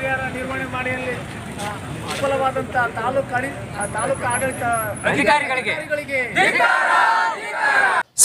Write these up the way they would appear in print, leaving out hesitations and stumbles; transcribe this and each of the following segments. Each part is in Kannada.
ಪರಿಹಾರ ನಿರ್ವಹಣೆ ಮಾಡಿಯಲ್ಲಿ ವಿಫಲವಾದಂಥ ತಾಲೂಕು ಆಡಳಿತ ಅಧಿಕಾರಿಗಳಿಗೆ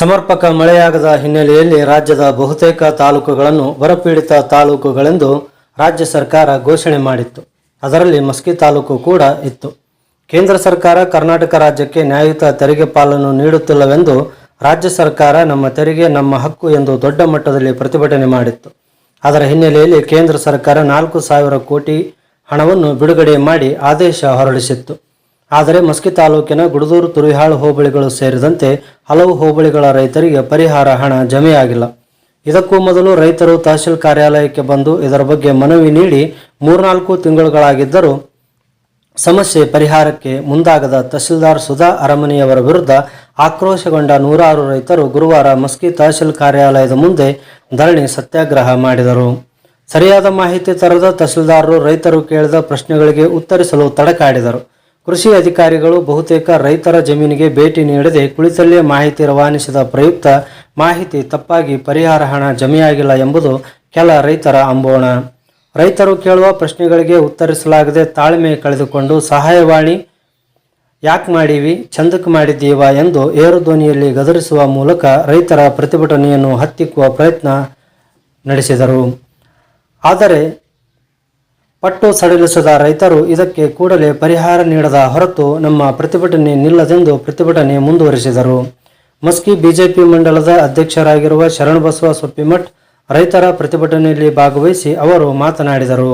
ಸಮರ್ಪಕ ಮಳೆಯಾಗದ ಹಿನ್ನೆಲೆಯಲ್ಲಿ ರಾಜ್ಯದ ಬಹುತೇಕ ತಾಲೂಕುಗಳನ್ನು ಬರಪೀಡಿತ ತಾಲೂಕುಗಳೆಂದು ರಾಜ್ಯ ಸರ್ಕಾರ ಘೋಷಣೆ ಮಾಡಿತ್ತು. ಅದರಲ್ಲಿ ಮಸ್ಕಿ ತಾಲೂಕು ಕೂಡ ಇತ್ತು. ಕೇಂದ್ರ ಸರ್ಕಾರ ಕರ್ನಾಟಕ ರಾಜ್ಯಕ್ಕೆ ನ್ಯಾಯಯುತ ತೆರಿಗೆ ಪಾಲನ್ನು ನೀಡುತ್ತಿಲ್ಲವೆಂದು ರಾಜ್ಯ ಸರ್ಕಾರ ನಮ್ಮ ತೆರಿಗೆ ನಮ್ಮ ಹಕ್ಕು ಎಂದು ದೊಡ್ಡ ಮಟ್ಟದಲ್ಲಿ ಪ್ರತಿಭಟನೆ ಮಾಡಿತ್ತು. ಅದರ ಹಿನ್ನೆಲೆಯಲ್ಲಿ ಕೇಂದ್ರ ಸರ್ಕಾರ 4,000 ಕೋಟಿ ಹಣವನ್ನು ಬಿಡುಗಡೆ ಮಾಡಿ ಆದೇಶ ಹೊರಡಿಸಿತ್ತು. ಆದರೆ ಮಸ್ಕಿ ತಾಲೂಕಿನ ಗುಡದೂರು, ತುರಿಹಾಳು ಹೋಬಳಿಗಳು ಸೇರಿದಂತೆ ಹಲವು ಹೋಬಳಿಗಳ ರೈತರಿಗೆ ಪರಿಹಾರ ಹಣ ಜಮೆಯಾಗಿಲ್ಲ. ಇದಕ್ಕೂ ಮೊದಲು ರೈತರು ತಹಶೀಲ್ ಕಾರ್ಯಾಲಯಕ್ಕೆ ಬಂದು ಇದರ ಬಗ್ಗೆ ಮನವಿ ನೀಡಿ 3-4 ತಿಂಗಳುಗಳಾಗಿದ್ದರೂ ಸಮಸ್ಯೆ ಪರಿಹಾರಕ್ಕೆ ಮುಂದಾಗದ ತಹಶೀಲ್ದಾರ್ ಸುಧಾ ಅರಮನೆಯವರ ವಿರುದ್ಧ ಆಕ್ರೋಶಗೊಂಡ ನೂರಾರು ರೈತರು ಗುರುವಾರ ಮಸ್ಕಿ ತಹಶೀಲ್ ಕಾರ್ಯಾಲಯದ ಮುಂದೆ ಧರಣಿ ಸತ್ಯಾಗ್ರಹ ಮಾಡಿದರು. ಸರಿಯಾದ ಮಾಹಿತಿ ತರದ ತಹಶೀಲ್ದಾರರು ರೈತರು ಕೇಳಿದ ಪ್ರಶ್ನೆಗಳಿಗೆ ಉತ್ತರಿಸಲು ತಡಕಾಡಿದರು. ಕೃಷಿ ಅಧಿಕಾರಿಗಳು ಬಹುತೇಕ ರೈತರ ಜಮೀನಿಗೆ ಭೇಟಿ ನೀಡದೆ ಕುಳಿತಲ್ಲೇ ಮಾಹಿತಿ ರವಾನಿಸಿದ ಪ್ರಯುಕ್ತ ಮಾಹಿತಿ ತಪ್ಪಾಗಿ ಪರಿಹಾರ ಹಣ ಜಮೆಯಾಗಿಲ್ಲ ಎಂಬುದು ಕೆಲ ರೈತರ ಅಂಬೋಣ. ರೈತರು ಕೇಳುವ ಪ್ರಶ್ನೆಗಳಿಗೆ ಉತ್ತರಿಸಲಾಗದೆ ತಾಳ್ಮೆ ಕಳೆದುಕೊಂಡು ಸಹಾಯವಾಣಿ ಯಾಕೆ ಮಾಡೀವಿ, ಚಂದಕ್ಕೆ ಮಾಡಿದ್ದೀವ ಎಂದು ಏರು ಧ್ವನಿಯಲ್ಲಿ ಗದರಿಸುವ ಮೂಲಕ ರೈತರ ಪ್ರತಿಭಟನೆಯನ್ನು ಹತ್ತಿಕ್ಕುವ ಪ್ರಯತ್ನ ನಡೆಸಿದರು. ಆದರೆ ಪಟ್ಟು ಸಡಿಲಿಸದ ರೈತರು ಇದಕ್ಕೆ ಕೂಡಲೇ ಪರಿಹಾರ ನೀಡದ ಹೊರತು ನಮ್ಮ ಪ್ರತಿಭಟನೆ ನಿಲ್ಲದೆಂದು ಪ್ರತಿಭಟನೆ ಮುಂದುವರಿಸಿದರು. ಮಸ್ಕಿ ಬಿಜೆಪಿ ಮಂಡಲದ ಅಧ್ಯಕ್ಷರಾಗಿರುವ ಶರಣಬಸವ ಸೊಪ್ಪಿಮಠ್ ರೈತರ ಪ್ರತಿಭಟನೆಯಲ್ಲಿ ಭಾಗವಹಿಸಿ ಅವರು ಮಾತನಾಡಿದರು.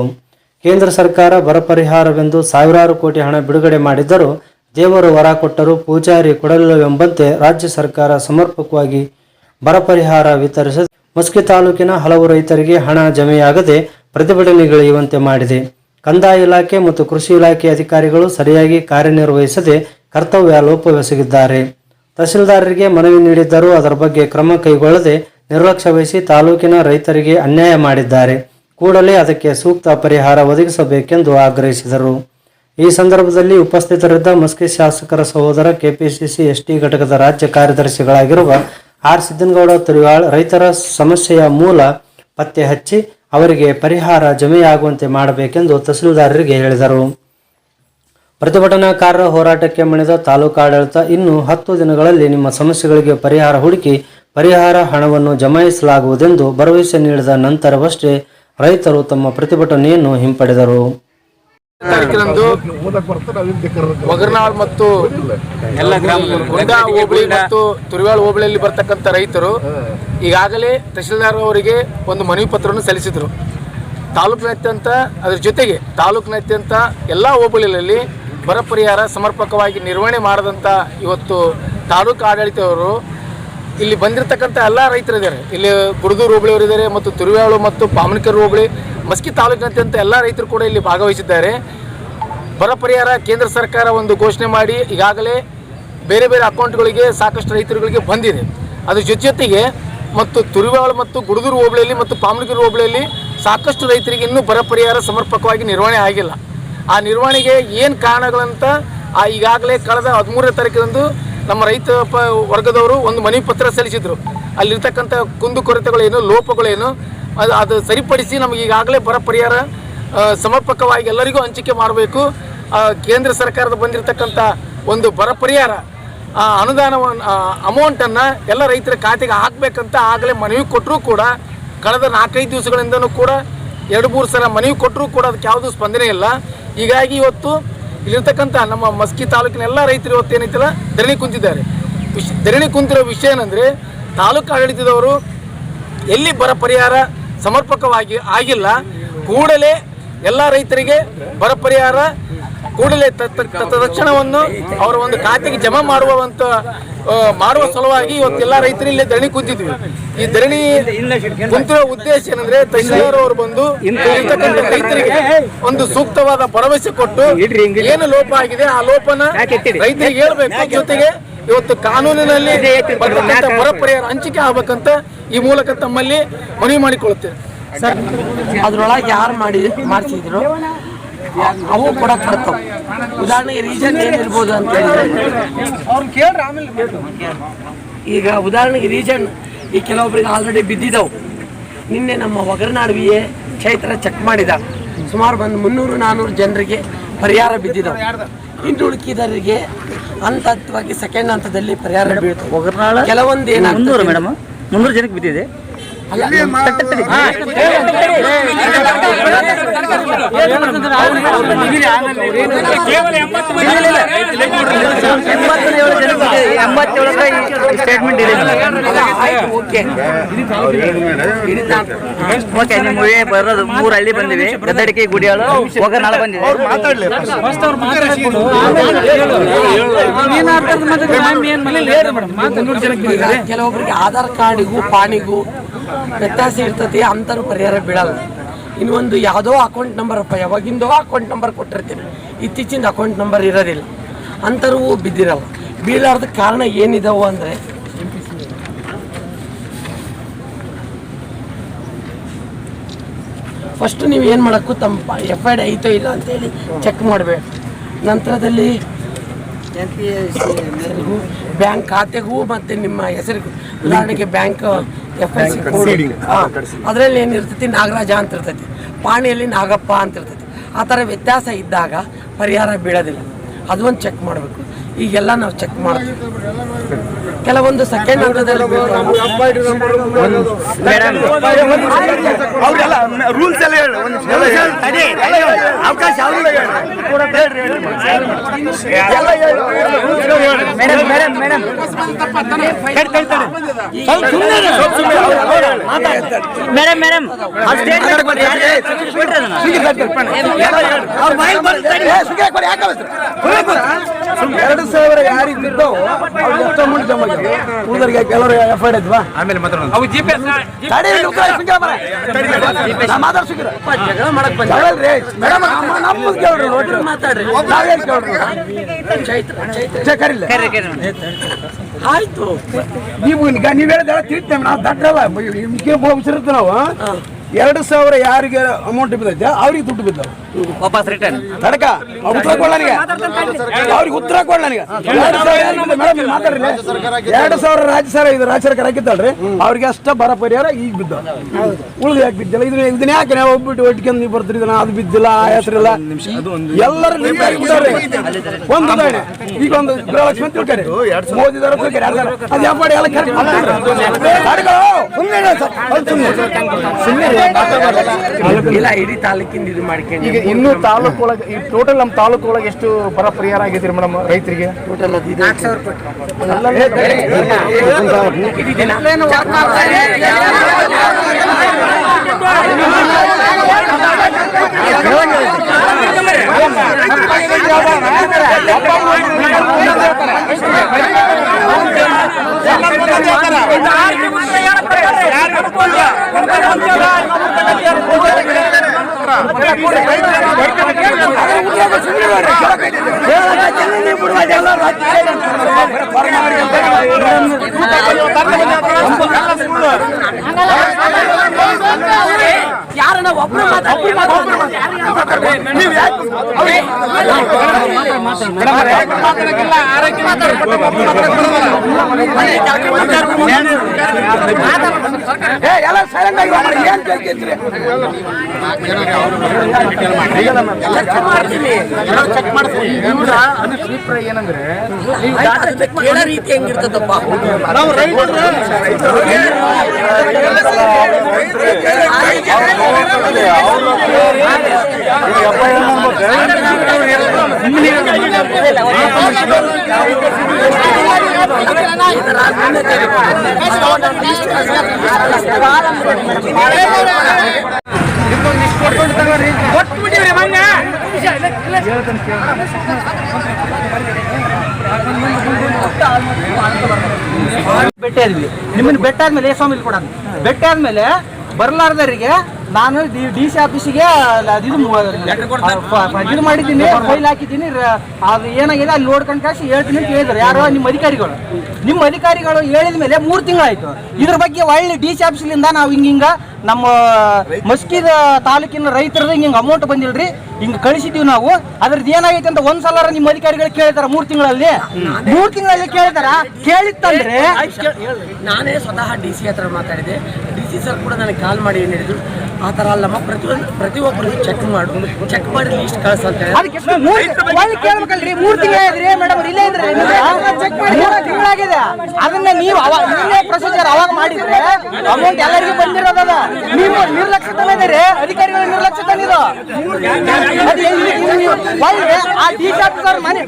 ಕೇಂದ್ರ ಸರ್ಕಾರ ಬರ ಪರಿಹಾರವೆಂದು ಸಾವಿರಾರು ಕೋಟಿ ಹಣ ಬಿಡುಗಡೆ ಮಾಡಿದ್ದರೂ ದೇವರು ವರ ಕೊಟ್ಟರೂ ಪೂಜಾರಿ ಕೊಡಲಿಲ್ಲವೆಂಬಂತೆ ರಾಜ್ಯ ಸರ್ಕಾರ ಸಮರ್ಪಕವಾಗಿ ಬರ ಪರಿಹಾರ ವಿತರಿಸದೆ ಮಸ್ಕಿ ತಾಲೂಕಿನ ಹಲವು ರೈತರಿಗೆ ಹಣ ಜಮೆಯಾಗದೆ ಪ್ರತಿಭಟನೆಗಿಳಿಯುವಂತೆ ಮಾಡಿದೆ. ಕಂದಾಯ ಇಲಾಖೆ ಮತ್ತು ಕೃಷಿ ಇಲಾಖೆ ಅಧಿಕಾರಿಗಳು ಸರಿಯಾಗಿ ಕಾರ್ಯನಿರ್ವಹಿಸದೆ ಕರ್ತವ್ಯ ಲೋಪವೆಸಗಿದ್ದಾರೆ. ತಹಶೀಲ್ದಾರರಿಗೆ ಮನವಿ ನೀಡಿದ್ದರೂ ಅದರ ಬಗ್ಗೆ ಕ್ರಮ ಕೈಗೊಳ್ಳದೆ ನಿರ್ಲಕ್ಷ್ಯ ವಹಿಸಿ ತಾಲೂಕಿನ ರೈತರಿಗೆ ಅನ್ಯಾಯ ಮಾಡಿದ್ದಾರೆ. ಕೂಡಲೇ ಅದಕ್ಕೆ ಸೂಕ್ತ ಪರಿಹಾರ ಒದಗಿಸಬೇಕೆಂದು ಆಗ್ರಹಿಸಿದರು. ಈ ಸಂದರ್ಭದಲ್ಲಿ ಉಪಸ್ಥಿತರಿದ್ದ ಮಸ್ಕಿ ಶಾಸಕರ ಸಹೋದರ ಕೆಪಿಸಿಸಿ ಎಸ್ಟಿ ಘಟಕದ ರಾಜ್ಯ ಕಾರ್ಯದರ್ಶಿಗಳಾಗಿರುವ ಆರ್ ಸಿದ್ದನಗೌಡ ತುರಿವಾಳ್ ರೈತರ ಸಮಸ್ಯೆಯ ಮೂಲ ಪತ್ತೆ ಹಚ್ಚಿ ಅವರಿಗೆ ಪರಿಹಾರ ಜಮೆಯಾಗುವಂತೆ ಮಾಡಬೇಕೆಂದು ತಹಶೀಲ್ದಾರರಿಗೆ ಹೇಳಿದರು. ಪ್ರತಿಭಟನಾಕಾರರ ಹೋರಾಟಕ್ಕೆ ಮಣಿದ ತಾಲೂಕು ಆಡಳಿತ ಇನ್ನು 10 ದಿನಗಳಲ್ಲಿ ನಿಮ್ಮ ಸಮಸ್ಯೆಗಳಿಗೆ ಪರಿಹಾರ ಹುಡುಕಿ ಪರಿಹಾರ ಹಣವನ್ನು ಜಮಾಯಿಸಲಾಗುವುದೆಂದು ಭರವಸೆ ನೀಡಿದ ನಂತರವಷ್ಟೇ ರೈತರು ತಮ್ಮ ಪ್ರತಿಭಟನೆಯನ್ನು ಹಿಂಪಡೆದರು. ತಾರೀಕಿನಂದು ಒಗರ್ನಾಳ್ ಮತ್ತು ಗುಂಡಾ ಹೋಬಳಿ ಮತ್ತು ತುರಿವಾಳ ಹೋಬಳಿಯಲ್ಲಿ ಬರ್ತಕ್ಕಂಥ ರೈತರು ಈಗಾಗಲೇ ತಹಶೀಲ್ದಾರ್ ಅವರಿಗೆ ಒಂದು ಮನವಿ ಪತ್ರವನ್ನು ಸಲ್ಲಿಸಿದರು. ತಾಲೂಕಿನಾದ್ಯಂತ ಅದರ ಜೊತೆಗೆ ತಾಲೂಕಿನಾದ್ಯಂತ ಎಲ್ಲ ಹೋಬಳಿಗಳಲ್ಲಿ ಬರ ಪರಿಹಾರ ಸಮರ್ಪಕವಾಗಿ ನಿರ್ವಹಣೆ ಮಾಡದಂಥ ಇವತ್ತು ತಾಲೂಕು ಆಡಳಿತವರು ಇಲ್ಲಿ ಬಂದಿರತಕ್ಕಂಥ ಎಲ್ಲ ರೈತರಿದ್ದಾರೆ. ಇಲ್ಲಿ ಗುಡದೂರು ಹೋಬಳಿಯವರಿದ್ದಾರೆ ಮತ್ತು ತುರಿವಾಳು ಮತ್ತು ಪಾಮನಕೆರೆ ಹೋಬಳಿ ಮಸ್ಕಿ ತಾಲೂಕಿನಾದ್ಯಂತ ಎಲ್ಲ ರೈತರು ಕೂಡ ಇಲ್ಲಿ ಭಾಗವಹಿಸಿದ್ದಾರೆ. ಬರ ಪರಿಹಾರ ಕೇಂದ್ರ ಸರ್ಕಾರ ಒಂದು ಘೋಷಣೆ ಮಾಡಿ ಈಗಾಗಲೇ ಬೇರೆ ಬೇರೆ ಅಕೌಂಟ್ಗಳಿಗೆ ಸಾಕಷ್ಟು ರೈತರುಗಳಿಗೆ ಬಂದಿದೆ. ಅದ್ರ ಜೊತೆಗೆ ಮತ್ತು ತುರಿವಾಳು ಮತ್ತು ಗುಡದೂರು ಹೋಬಳಿಯಲ್ಲಿ ಮತ್ತು ಪಾಮನಕೆರೆ ಹೋಬಳಿಯಲ್ಲಿ ಸಾಕಷ್ಟು ರೈತರಿಗೆ ಇನ್ನೂ ಬರ ಪರಿಹಾರ ಸಮರ್ಪಕವಾಗಿ ನಿರ್ವಹಣೆ ಆಗಿಲ್ಲ. ಆ ನಿರ್ವಹಣೆಗೆ ಏನು ಕಾರಣಗಳಂತ ಈಗಾಗಲೇ ಕಳೆದ 13ನೇ ತಾರೀಕಿನಂದು ನಮ್ಮ ರೈತ ವರ್ಗದವರು ಒಂದು ಮನವಿ ಪತ್ರ ಸಲ್ಲಿಸಿದರು. ಅಲ್ಲಿರ್ತಕ್ಕಂಥ ಕುಂದುಕೊರತೆಗಳೇನು, ಲೋಪಗಳೇನು ಅದು ಸರಿಪಡಿಸಿ ನಮಗೆ ಈಗಾಗಲೇ ಬರ ಪರಿಹಾರ ಸಮರ್ಪಕವಾಗಿ ಎಲ್ಲರಿಗೂ ಹಂಚಿಕೆ ಮಾಡಬೇಕು. ಕೇಂದ್ರ ಸರ್ಕಾರದ ಬಂದಿರತಕ್ಕಂಥ ಒಂದು ಬರ ಪರಿಹಾರ ಅನುದಾನವನ್ನು ಅಮೌಂಟನ್ನು ಎಲ್ಲ ರೈತರ ಖಾತೆಗೆ ಹಾಕಬೇಕಂತ ಆಗಲೇ ಮನವಿ ಕೊಟ್ಟರೂ ಕೂಡ ಕಳೆದ 4-5 ದಿವಸಗಳಿಂದನೂ ಕೂಡ 2-3 ಸಲ ಮನವಿ ಕೊಟ್ಟರೂ ಕೂಡ ಅದಕ್ಕೆ ಯಾವುದೂ ಸ್ಪಂದನೆ ಇಲ್ಲ. ಹೀಗಾಗಿ ಇವತ್ತು ಇಲ್ಲಿರ್ತಕ್ಕಂಥ ನಮ್ಮ ಮಸ್ಕಿ ತಾಲೂಕಿನ ಎಲ್ಲ ರೈತರು ಇವತ್ತು ಏನೈತಿಲ್ಲ ಧರಣಿ ಕುಂತಿದ್ದಾರೆ. ಧರಣಿ ಕುಂತಿರೋ ವಿಷಯ ಏನಂದರೆ ತಾಲೂಕು ಆಡಳಿತದವರು ಎಲ್ಲಿ ಬರ ಪರಿಹಾರ ಸಮರ್ಪಕವಾಗಿ ಆಗಿಲ್ಲ, ಕೂಡಲೇ ಎಲ್ಲ ರೈತರಿಗೆ ಬರ ಪರಿಹಾರ ಕೂಡಲೇ ತಕ್ಷಣವನ್ನು ಅವರ ಒಂದು ಖಾತೆಗೆ ಜಮಾ ಮಾಡುವ ಸಲುವಾಗಿ ಇವತ್ತೆಲ್ಲ ರೈತರು ಇಲ್ಲಿ ಧರಣಿ ಕುಂತಿದ್ವಿ. ಈ ಧರಣಿ ಕುಂತಿರೋ ಉದ್ದೇಶ ಏನಂದ್ರೆ ತಹಶೀಲ್ದಾರ್ ಅವರು ಬಂದು ರೈತರಿಗೆ ಒಂದು ಸೂಕ್ತವಾದ ಭರವಸೆ ಕೊಟ್ಟು ಏನು ಲೋಪ ಆಗಿದೆ ಆ ಲೋಪನ ರೈತರಿಗೆ ಹೇಳ್ಬೇಕು. ಜೊತೆಗೆ ಇವತ್ತು ಕಾನೂನಿನಲ್ಲಿ ಬರ ಪರಿಹಾರ ಹಂಚಿಕೆ ಆಗ್ಬೇಕಂತ ಈ ಮೂಲಕ ತಮ್ಮಲ್ಲಿ ಮನವಿ ಮಾಡಿಕೊಳ್ಳುತ್ತೇವೆ. ಸರ್, ಅದ್ರೊಳಗೆ ಯಾರು ಮಾಡಿಸಿದ್ರು ಅವು ಕೂಡ ಬರ್ತವೆ. ಉದಾಹರಣೆಗೆ ರೀಸನ್ ಏನಿರ್ಬೋದು ಅಂತ ಈಗ ಉದಾಹರಣೆಗೆ ರೀಸನ್ ಈ ಕೆಲವೊಬ್ಬರಿಗೆ ಆಲ್ರೆಡಿ ಬಿದ್ದಿದ್ದವು. ನಿನ್ನೆ ನಮ್ಮ ಒಗರ್ನಾಡ್ ವಿ ಎ ಚೈತ್ರ ಚೆಕ್ ಮಾಡಿದ. ಸುಮಾರು ಒಂದು 300-400 ಜನರಿಗೆ ಪರಿಹಾರ ಬಿದ್ದಿದ್ದಾವೆ. ಇನ್ನು ಉಳಿಕಿದವರಿಗೆ ಹಂತವಾಗಿ ಸೆಕೆಂಡ್ ಹಂತದಲ್ಲಿ ಪರಿಹಾರ ಬೀಳ್ತವೆ. ಕೆಲವೊಂದು ಏನಾಗ್ತದೆ ಮೇಡಮ್ 300 ಜನಕ್ಕೆ ಬಿದ್ದಿದೆ. ಸ್ಟೇಟ್ಮೆಂಟ್ ನಿಮಗೆ ಬರೋದು 3 ಹಳ್ಳಿ ಬಂದಿವೆ. ಗದ್ದಡಿಕೆ, ಗುಡಿಯಾಳು, ಒಗರ್ನಾಳ ಬಂದಿದೆ. ಕೆಲವೊಬ್ಬರಿಗೆ ಆಧಾರ್ ಕಾರ್ಡಿಗೂ ಪಾಣಿಗೂ ವ್ಯತ್ಯಾಸ ಇರ್ತದೆ, ಅಂಥವ್ರು ಪರಿಹಾರ ಬೀಳಲ್ಲ. ಇನ್ನೊಂದು ಯಾವುದೋ ಅಕೌಂಟ್ ನಂಬರ್ ಯಾವಾಗಿಂದೋ ಅಕೌಂಟ್ ನಂಬರ್ ಕೊಟ್ಟಿರ್ತೀನಿ, ಇತ್ತೀಚಿನ ಅಕೌಂಟ್ ನಂಬರ್ ಇರೋದಿಲ್ಲ, ಅಂಥವ್ರು ಬಿದ್ದಿರಲ್ಲ. ಬೀಳಾರ್ದ ಕಾರಣ ಏನಿದಾವೆ ಅಂದರೆ ಫಸ್ಟ್ ನೀವು ಏನು ಮಾಡೋಕ್ಕೂ ತಮ್ಮ FID ಐತೋ ಇಲ್ಲ ಅಂತೇಳಿ ಚೆಕ್ ಮಾಡಬೇಕು. ನಂತರದಲ್ಲಿ ಬ್ಯಾಂಕ್ ಖಾತೆಗೂ ಮತ್ತು ನಿಮ್ಮ ಹೆಸರಿಗೂ, ಉದಾಹರಣೆಗೆ ಬ್ಯಾಂಕ್ FIC ಅದರಲ್ಲಿ ಏನಿರ್ತೈತಿ ನಾಗರಾಜ ಅಂತ ಇರ್ತೈತಿ, ಪಾಣಿಯಲ್ಲಿ ನಾಗಪ್ಪ ಅಂತ ಇರ್ತೈತಿ. ಆ ಥರ ವ್ಯತ್ಯಾಸ ಇದ್ದಾಗ ಪರಿಹಾರ ಬೀಳೋದಿಲ್ಲ. ಅದೊಂದು ಚೆಕ್ ಮಾಡಬೇಕು. ಈಗೆಲ್ಲ ನಾವು ಚೆಕ್ ಮಾಡ್ತೀವಿ. ಕೆಲವೊಂದು ಸೆಕೆಂಡ್ ಹಂತದಲ್ಲಿ ಯಾರಿಗೆ ಬಿದ್ದವು ಎಷ್ಟು ಅಮೌಂಟ್ ಜಮಾ ಉಳಿದರಿಗೆ ಕೆಲವರು FID ಇದ್ವಾ ಆಮೇಲೆ ಆಯ್ತು. ನೀವು ನೀವ್ ಹೇಳಿದ ತಿಳ್ತೇವೆ ನಾವು ದಡ್ಡಲ್ಲ ಇರುತ್ತೆ. ನಾವು 2,000 ಯಾರಿಗೆ ಅಮೌಂಟ್ ಬಿದ್ದೈತೆ ಅವ್ರಿಗೆ ದುಡ್ಡು ಬಿದ್ದವು ವಾಪಸ್ ರಿಟರ್ನ್ ತಡಕ ಉತ್ತರ ಕೊಡ ನನಗೆ, ಅವ್ರಿಗೆ ಉತ್ತರ ಕೊಡ ನನಗೆ. 2,000 ರಾಜ್ಯ ಸರ್ಕಾರ ಹಾಕಿದ್ದಾಳ್ರಿ, ಅವ್ರಿಗೆ ಅಷ್ಟ ಬರ ಪರಿಹಾರ ಈಗ ಬಿದ್ದ. ಉಳಿದು ಯಾಕೆ ಬಿದ್ದಿಲ್ಲ? ಇದನ್ನ ಯಾಕೆ ನಾವು ಒಬ್ಬಿಟ್ಟು ಒಟ್ಟಿಗೆ ನೀವು ಬರ್ತೀರಿ, ಅದು ಬಿದ್ದಿಲ್ಲ, ಆ ಹೆಸರಿಲ್ಲ, ಎಲ್ಲರೂ ಒಂದು ಈಗ ಒಂದು ಗೃಹಲಕ್ಷ್ಮಿ ತಿಳ್ಕರಿ, ಮೋದಿದವರು ತಿಳ್ಕರಿ, ಅದು FID ಎಲ್ಲ ಇಲ್ಲ. ಇಡೀ ತಾಲೂಕಿಂದ ಇದು ಮಾಡ್ಕೊಂಡು ಈಗ ಇನ್ನೂ ತಾಲೂಕು ಒಳಗೆ ಈ ಟೋಟಲ್ ನಮ್ಮ ತಾಲೂಕು ಒಳಗೆ ಎಷ್ಟು ಬರ ಪರಿಹಾರ ಆಗೈತಿ ಮೇಡಮ್ ರೈತರಿಗೆ? ಟೋಟಲ್ 4,000 ಯಾರನ್ನ ಒಬ್ರು ಎಲ್ಲ ಸೈಲೆಂಟ್ ಆಗಿ ಏನ್ ಕೇಳ್ತಿದ್ರಿ? ಚೆಕ್ ಮಾಡ್ತೀವಿ. ಏನಂದ್ರೆ ಕೇಳೋ ರೀತಿ ಹೆಂಗಿರ್ತದಪ್ಪ? ನಾವು ರೈತರು ಭೇಟಿ ಆದ್ವಿ. ನಿಮ್ಮನ್ನ ಬೆಟ್ಟ ಆದ್ಮೇಲೆ ಸ್ವಾಮಿ ಕೊಡ ಬೆಟ್ಟ ಆದ್ಮೇಲೆ ಬರ್ಲಾರ್ದರಿಗೆ ನಾನು DC ಆಫೀಸಿಗೆ ಇದು ಮಾಡಿದ್ದೀನಿ, ಫೈಲ್ ಹಾಕಿದ್ದೀನಿ. ಅದು ಏನಾಗಿದೆ ಅಲ್ಲಿ ನೋಡ್ಕೊಂಡು ಕಾಶಿ ಹೇಳ್ತೀನಿ ಅಂತ ಹೇಳಿದ್ರು. ಯಾರೋ ನಿಮ್ಮ ಅಧಿಕಾರಿಗಳು ಹೇಳಿದ ಮೇಲೆ 3 ತಿಂಗಳಾಯ್ತು. ಇದ್ರ ಬಗ್ಗೆ ಒಳ್ಳೆ DC ಆಫೀಸ್ಲಿಂದ ನಾವು ಹಿಂಗ ನಮ್ಮ ಮಸ್ಕಿದ ತಾಲೂಕಿನ ರೈತರದ ಹಿಂಗೆ ಅಮೌಂಟ್ ಬಂದಿಲ್ರಿ, ಹಿಂಗೆ ಕಳಿಸಿದೀವಿ ನಾವು. ಅದ್ರದ್ದು ಏನಾಗೈತೆ ಅಂತ ಒಂದ್ಸಲ ನಿಮ್ಮ ಅಧಿಕಾರಿಗಳು ಕೇಳ್ತಾರ 3 ತಿಂಗಳಲ್ಲಿ ಕೇಳ್ತಾರ. ಕೇಳಿತ್ತಂದ್ರೆ ನಾನೇ ಸ್ವತಃ DC ಹತ್ರ ಮಾತಾಡಿದೆ. DC ಸರ್ ಕೂಡ ನನಗೆ ಕಾಲ್ ಮಾಡಿ ಏನು ಹೇಳಿದ್ರು, ಆ ಥರ ಅಲ್ಲಮ್ಮ, ಪ್ರತಿಯೊಬ್ಬರು ಚೆಕ್ ಮಾಡಿ ಲಿಸ್ಟ್ ಕಳ್ಸ ಅಂತ ಹೇಳಿ. ಅದಕ್ಕೆ ಕೇಳ್ಬೇಕಲ್ರಿ, 3 ತಿಂಗಳಾದ್ರಿ ಮೇಡಮ್, ಇಲ್ಲೇ ಇದ್ರೆ 3 ತಿಂಗಳಾಗಿದೆ. ಅದನ್ನ ನೀವು ಇಲ್ಲೇ ಪ್ರೊಸೀಜರ್ ಅವಾಗ ಮಾಡಿದ್ರೆ ಅಮೌಂಟ್ ಎಲ್ಲರಿಗೂ ಬಂದಿರೋದದ. ನೀವು ನಿರ್ಲಕ್ಷ್ಯತನ ಇದೀರಿ, ಅಧಿಕಾರಿಗಳ ನಿರ್ಲಕ್ಷ್ಯತನ ಇದು. ಆ DC ಆಫೀಸರ್ ಮನೆ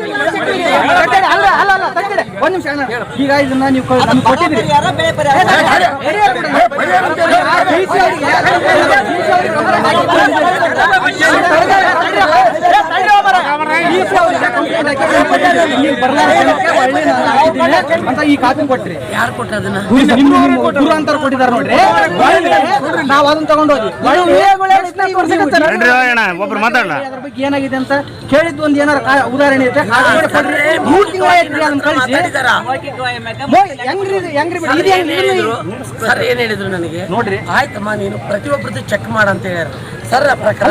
ಅಲ್ಲ ತಗ್ಗಿಡೆ ಒಂದ್ ನಿಮಿಷ. ಈಗ ಇದನ್ನ ನೀವು ಕೊಟ್ಟಿದ್ರಿ, ಅಂತ ಈ ಕಾಪಿ ಕೊಟ್ರಿ. ಯಾರು ಕೊಟ್ಟ ಅದನ್ನ? ಗುರು ಅಂತ ಕೊಟ್ಟಿದ್ದಾರೆ ನೋಡ್ರಿ. ನಾವು ಅದನ್ನ ತಗೊಂಡೋಗಿ ಒಬ್ರು ಮಾತಾಡಲ್ಲ ಅದ್ರ ಬಗ್ಗೆ ಏನಾಗಿದೆ ಅಂತ ಕೇಳಿದ್ದು. ಒಂದು ಏನಾರ ಉದಾಹರಣೆ ಇದ್ರೆ 3 ತಿಂಗಳಾಯ್ತು ಅದನ್ನ ಕಳಿಸಿ. ಸರ್ ಏನ್ ಹೇಳಿದ್ರು ನನಗೆ, ನೋಡ್ರಿ ಆಯ್ತಮ್ಮ ನೀನು ಪ್ರತಿಯೊಬ್ಬರದ್ದು ಚೆಕ್ ಮಾಡ ಅಂತ ಹೇಳ್ಯಾರ ಸರ್. ಪ್ರಕಾರ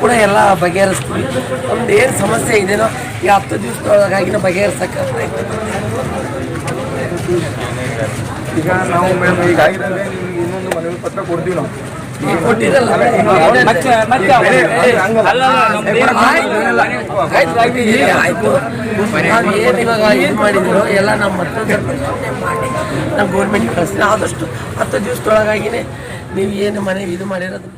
ಕೂಡ ಎಲ್ಲ ಬಗೆಹರಿಸ್ತೀವಿ. ನಮ್ದು ಏನು ಸಮಸ್ಯೆ ಇದೆಯೋ ಈ 10 ದಿವಸದೊಳಗಾಗಿನ ಬಗೆಹರಿಸಕ್ಕೆ ಈಗ ನಾವು ಮೇಡಮ್ ಈಗ ಆಗಿದ್ರೆ ನಿಮ್ಗೆ ಇನ್ನೊಂದು ಮನವಿ ಪತ್ರ ಕೊಡ್ತೀವಿ ನಾವು. ಕೊಟ್ಟಿರಲ್ಲ ಆಯ್ತು. ನಾವು ಏನು ಇವಾಗ ಏನು ಮಾಡಿದ್ರು ಎಲ್ಲ ನಮ್ಮ ಮತ್ತೊಂದು ಮಾಡಿ ನಮ್ಮ ಗೌರ್ಮೆಂಟ್ ಕಳಿಸ್ತೀವಿ. ಆದಷ್ಟು 10 ದಿವಸದೊಳಗಾಗಿನೇ ನೀವು ಏನು ಮನೆ ಇದು ಮಾಡಿರೋದು